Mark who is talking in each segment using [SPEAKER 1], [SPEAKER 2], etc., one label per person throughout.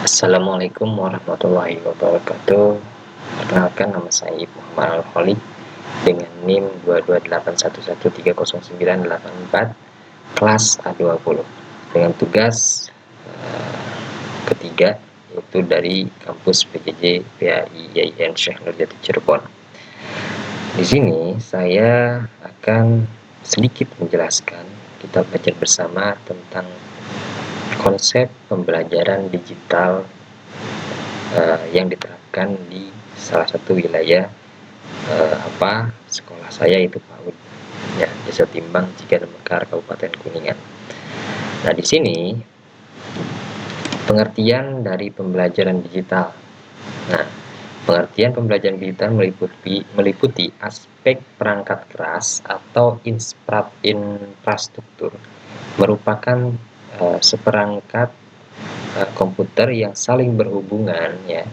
[SPEAKER 1] Assalamualaikum warahmatullahi wabarakatuh. Perkenalkan, nama saya Muhammad Al-Khalid dengan NIM 228113094 kelas A20 dengan tugas ketiga, yaitu dari kampus PJJ PAI YIN Syekh Nurjati Cirebon. Di sini saya akan sedikit menjelaskan, kita belajar bersama tentang konsep pembelajaran digital yang diterapkan di salah satu wilayah sekolah saya, yaitu PAUD ya, Desa Timbang Cigademekar, Kabupaten Kuningan. Nah, di sini pengertian dari pembelajaran digital. Nah, pengertian pembelajaran digital meliputi aspek perangkat keras atau infrastruktur, merupakan seperangkat komputer yang saling berhubungan ya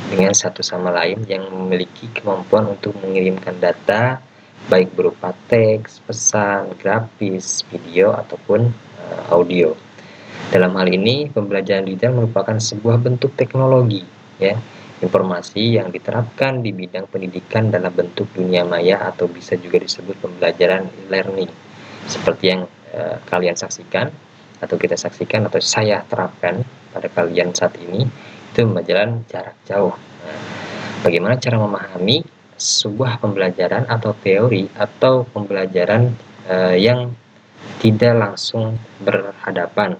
[SPEAKER 1] dengan satu sama lain, yang memiliki kemampuan untuk mengirimkan data baik berupa teks, pesan, grafis, video ataupun audio. Dalam hal ini, pembelajaran digital merupakan sebuah bentuk teknologi ya, informasi yang diterapkan di bidang pendidikan dalam bentuk dunia maya, atau bisa juga disebut pembelajaran e-learning, seperti yang kalian saksikan atau kita saksikan atau saya terapkan pada kalian saat ini, itu pembelajaran jarak jauh. Nah, bagaimana cara memahami sebuah pembelajaran atau teori atau pembelajaran yang tidak langsung berhadapan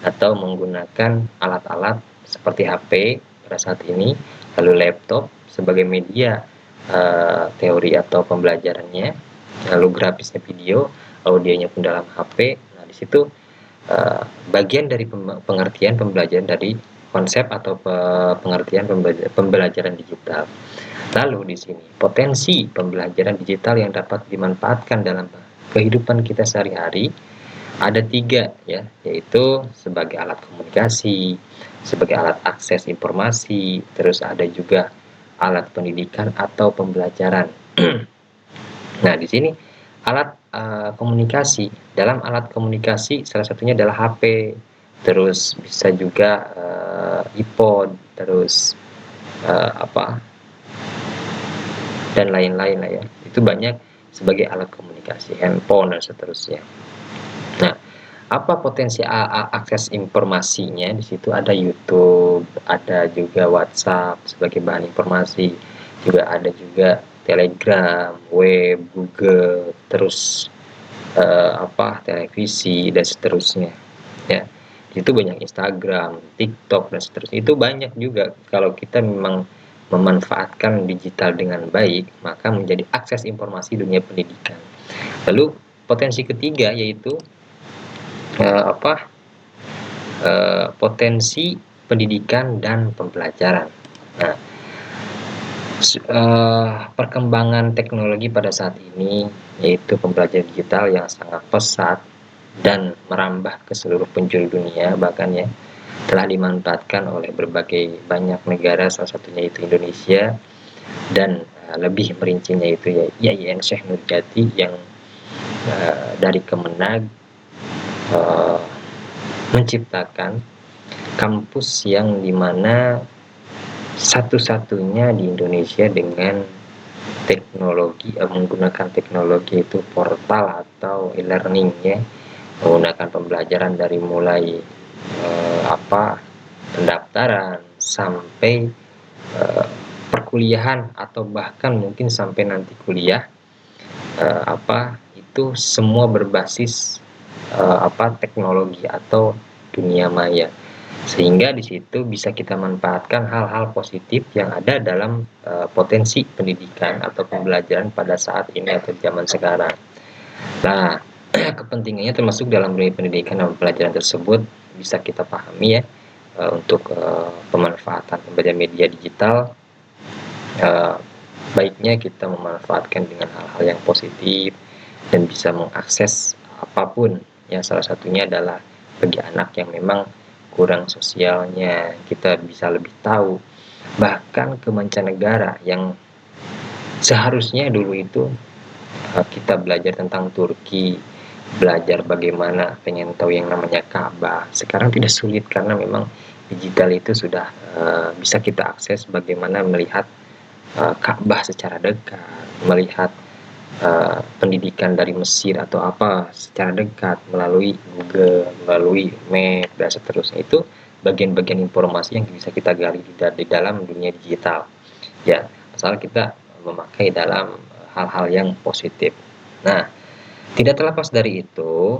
[SPEAKER 1] atau menggunakan alat-alat seperti HP pada saat ini, lalu laptop sebagai media teori atau pembelajarannya, lalu grafisnya video, audionya pun dalam HP. Nah, di situ bagian dari pengertian pembelajaran dari konsep atau pengertian pembelajaran digital. Lalu di sini potensi pembelajaran digital yang dapat dimanfaatkan dalam kehidupan kita sehari-hari ada 3 ya, yaitu sebagai alat komunikasi, sebagai alat akses informasi, terus ada juga alat pendidikan atau pembelajaran. Nah, di sini alat komunikasi. Dalam alat komunikasi salah satunya adalah HP, terus bisa juga iPod, terus dan lain-lain lah ya. Itu banyak sebagai alat komunikasi, handphone dan seterusnya. Nah, apa potensi akses informasinya? Di situ ada YouTube, ada juga WhatsApp sebagai bahan informasi, juga ada juga Telegram, web, Google, terus televisi dan seterusnya ya. Itu banyak Instagram, TikTok dan seterusnya. Itu banyak juga. Kalau kita memang memanfaatkan digital dengan baik, maka menjadi akses informasi dunia pendidikan. Lalu potensi ketiga yaitu potensi pendidikan dan pembelajaran. Nah, perkembangan teknologi pada saat ini, yaitu pembelajaran digital yang sangat pesat dan merambah ke seluruh penjuru dunia, bahkan ya telah dimanfaatkan oleh berbagai banyak negara, salah satunya itu Indonesia, dan lebih merincinya itu YIN Syekh Nurjati yang dari Kemenag menciptakan kampus yang dimana satu-satunya di Indonesia dengan teknologi menggunakan teknologi itu portal atau e-learning ya, menggunakan pembelajaran dari mulai pendaftaran sampai perkuliahan atau bahkan mungkin sampai nanti kuliah, itu semua berbasis teknologi atau dunia maya, sehingga di situ bisa kita manfaatkan hal-hal positif yang ada dalam potensi pendidikan atau pembelajaran pada saat ini atau zaman sekarang. Nah, kepentingannya termasuk dalam pendidikan dan pembelajaran tersebut bisa kita pahami ya, untuk pemanfaatan pembelajaran media digital. Baiknya kita memanfaatkan dengan hal-hal yang positif dan bisa mengakses apapun ya, salah satunya adalah bagi anak yang memang kurang sosialnya, kita bisa lebih tahu bahkan ke mancanegara yang seharusnya dulu itu kita belajar tentang Turki, belajar bagaimana pengen tahu yang namanya Ka'bah, sekarang tidak sulit karena memang digital itu sudah bisa kita akses bagaimana melihat Ka'bah secara dekat, melihat pendidikan dari Mesir atau apa secara dekat melalui Google, melalui Map dan seterusnya. Itu bagian-bagian informasi yang bisa kita gali di dalam dunia digital. Ya, asal kita memakai dalam hal-hal yang positif. Nah, tidak terlepas dari itu,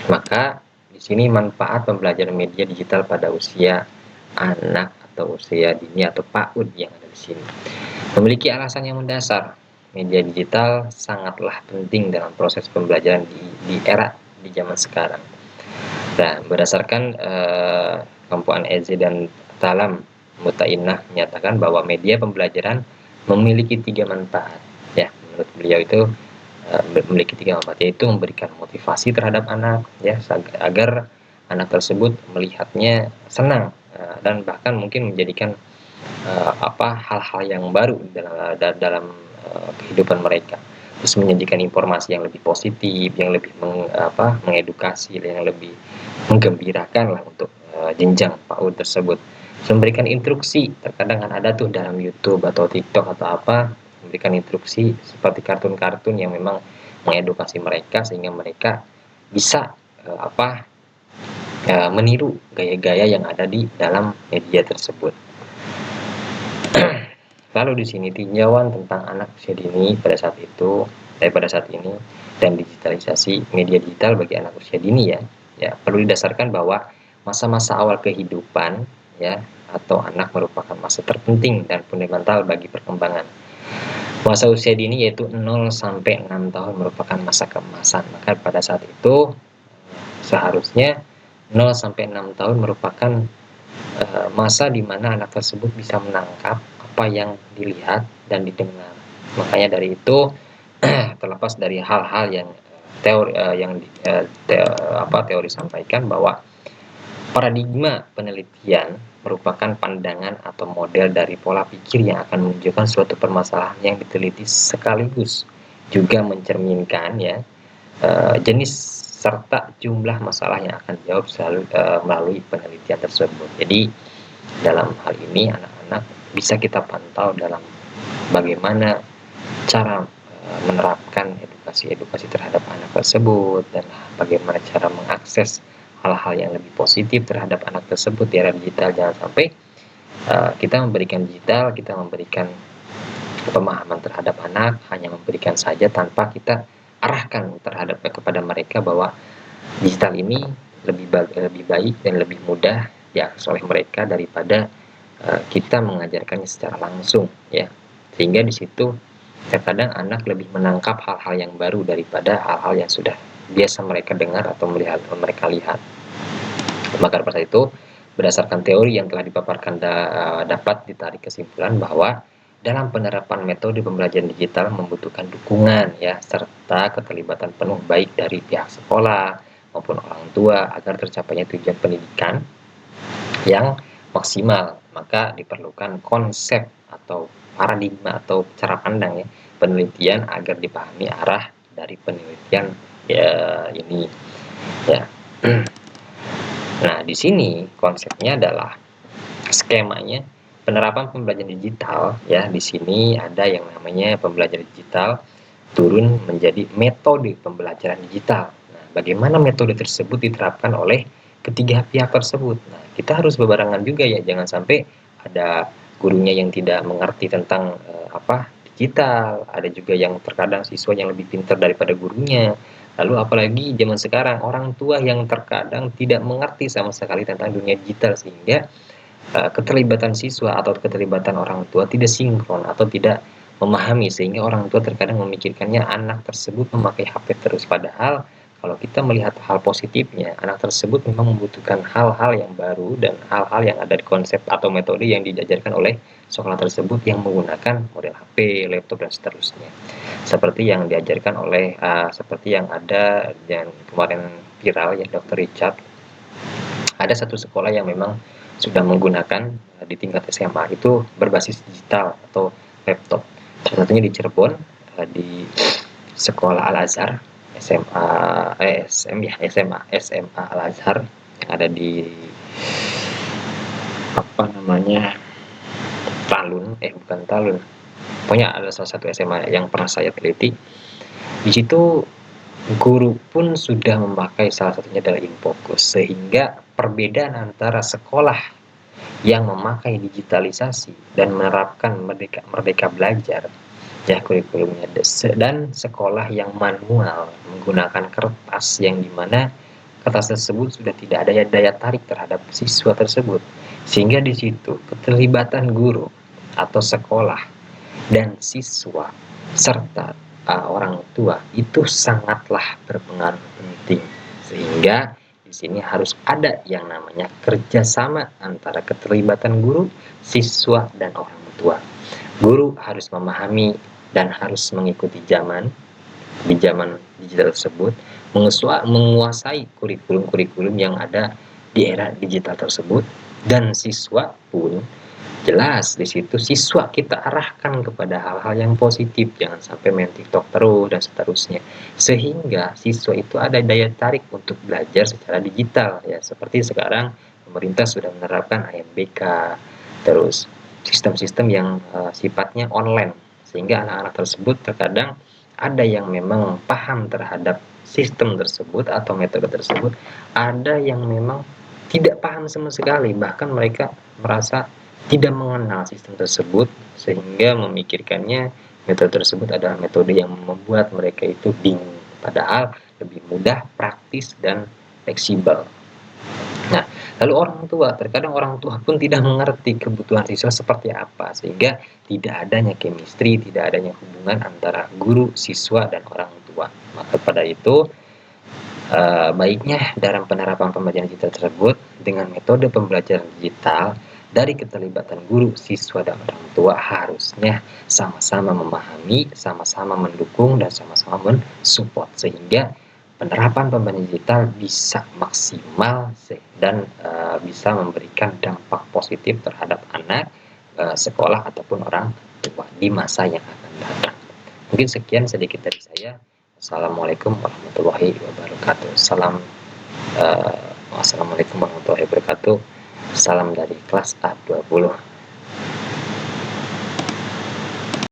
[SPEAKER 1] maka di sini manfaat pembelajaran media digital pada usia anak atau usia dini atau PAUD yang ada di sini. Memiliki alasan yang mendasar. Media digital sangatlah penting dalam proses pembelajaran di era di zaman sekarang. Nah, berdasarkan Kampuan Eze dan Talam Mutainah menyatakan bahwa media pembelajaran memiliki 3 manfaat. Ya, menurut beliau itu memiliki 3 manfaat, yaitu memberikan motivasi terhadap anak, ya, agar anak tersebut melihatnya senang dan bahkan mungkin menjadikan hal-hal yang baru dalam kehidupan mereka. Terus menyajikan informasi yang lebih positif, yang lebih mengedukasi, yang lebih menggembirakan lah untuk jenjang PAUD tersebut. Terus memberikan instruksi, terkadang kan ada tuh dalam YouTube atau TikTok atau apa, memberikan instruksi seperti kartun-kartun yang memang mengedukasi mereka sehingga mereka bisa meniru gaya-gaya yang ada di dalam media tersebut. Lalu di sini tinjauan tentang anak usia dini pada saat ini dan digitalisasi media digital bagi anak usia dini ya perlu didasarkan bahwa masa-masa awal kehidupan ya atau anak merupakan masa terpenting dan fundamental bagi perkembangan. Masa usia dini yaitu 0 sampai 6 tahun merupakan masa keemasan. Maka pada saat itu seharusnya 0 sampai 6 tahun merupakan masa di mana anak tersebut bisa menangkap apa yang dilihat dan didengar. Makanya dari itu terlepas dari hal-hal yang teori sampaikan bahwa paradigma penelitian merupakan pandangan atau model dari pola pikir yang akan menunjukkan suatu permasalahan yang diteliti sekaligus juga mencerminkan jenis serta jumlah masalah yang akan dijawab selalu melalui penelitian tersebut. Jadi dalam hal ini anak-anak bisa kita pantau dalam bagaimana cara menerapkan edukasi terhadap anak tersebut dan bagaimana cara mengakses hal-hal yang lebih positif terhadap anak tersebut di era digital. Jangan sampai kita memberikan pemahaman terhadap anak hanya memberikan saja tanpa kita arahkan kepada mereka bahwa digital ini lebih baik dan lebih mudah diakses oleh mereka daripada kita mengajarkannya secara langsung ya. Sehingga di situ terkadang anak lebih menangkap hal-hal yang baru daripada hal-hal yang sudah biasa mereka dengar atau mereka lihat. Maka pada saat itu berdasarkan teori yang telah dipaparkan dapat ditarik kesimpulan bahwa dalam penerapan metode pembelajaran digital membutuhkan dukungan ya serta keterlibatan penuh baik dari pihak sekolah maupun orang tua agar tercapainya tujuan pendidikan yang maksimal. Maka diperlukan konsep atau paradigma atau cara pandang ya penelitian agar dipahami arah dari penelitian ini ya. Nah, di sini konsepnya adalah skemanya penerapan pembelajaran digital ya. Di sini ada yang namanya pembelajaran digital turun menjadi metode pembelajaran digital. Nah, bagaimana metode tersebut diterapkan oleh ketiga pihak tersebut. Nah, kita harus berbarengan juga ya, jangan sampai ada gurunya yang tidak mengerti tentang digital, ada juga yang terkadang siswa yang lebih pintar daripada gurunya. Lalu apalagi zaman sekarang orang tua yang terkadang tidak mengerti sama sekali tentang dunia digital sehingga keterlibatan siswa atau keterlibatan orang tua tidak sinkron atau tidak memahami sehingga orang tua terkadang memikirkannya anak tersebut memakai HP terus padahal kalau kita melihat hal positifnya anak tersebut memang membutuhkan hal-hal yang baru dan hal-hal yang ada di konsep atau metode yang diajarkan oleh sekolah tersebut yang menggunakan model HP, laptop dan seterusnya seperti yang diajarkan oleh seperti yang ada dan kemarin viral ya Dr. Richard. Ada satu sekolah yang memang sudah menggunakan di tingkat SMA itu berbasis digital atau laptop. Salah satunya di Cirebon di Sekolah Al-Azhar SMA Al-Azhar yang ada di bukan Talun, pokoknya ada salah satu SMA yang pernah saya teliti. Di situ guru pun sudah memakai salah satunya adalah Infocus, sehingga perbedaan antara sekolah yang memakai digitalisasi dan menerapkan merdeka belajar ya kurikulumnya, dan sekolah yang manual menggunakan kertas, yang dimana kertas tersebut sudah tidak ada daya tarik terhadap siswa tersebut, sehingga di situ keterlibatan guru atau sekolah dan siswa serta orang tua itu sangatlah berpengaruh penting, sehingga di sini harus ada yang namanya kerjasama antara keterlibatan guru, siswa, dan orang tua. Guru harus memahami dan harus mengikuti zaman di zaman digital tersebut, menguasai kurikulum-kurikulum yang ada di era digital tersebut, dan siswa pun jelas di situ siswa kita arahkan kepada hal-hal yang positif, jangan sampai main TikTok terus dan seterusnya, sehingga siswa itu ada daya tarik untuk belajar secara digital ya, seperti sekarang pemerintah sudah menerapkan AMBK, terus sistem-sistem yang sifatnya online, sehingga anak-anak tersebut terkadang ada yang memang paham terhadap sistem tersebut atau metode tersebut, ada yang memang tidak paham sama sekali, bahkan mereka merasa tidak mengenal sistem tersebut, sehingga memikirkannya metode tersebut adalah metode yang membuat mereka itu bingung, padahal lebih mudah, praktis, dan fleksibel. Nah, lalu orang tua, terkadang orang tua pun tidak mengerti kebutuhan siswa seperti apa, sehingga tidak adanya chemistry, tidak adanya hubungan antara guru, siswa, dan orang tua. Maka pada itu, baiknya dalam penerapan pembelajaran digital tersebut dengan metode pembelajaran digital, dari keterlibatan guru, siswa, dan orang tua harusnya sama-sama memahami, sama-sama mendukung, dan sama-sama mensupport, sehingga penerapan pembelajaran digital bisa maksimal dan bisa memberikan dampak positif terhadap anak, sekolah, ataupun orang tua di masa yang akan datang. Mungkin sekian sedikit dari saya. Assalamualaikum warahmatullahi wabarakatuh. Wassalamualaikum warahmatullahi wabarakatuh. Salam dari kelas A20.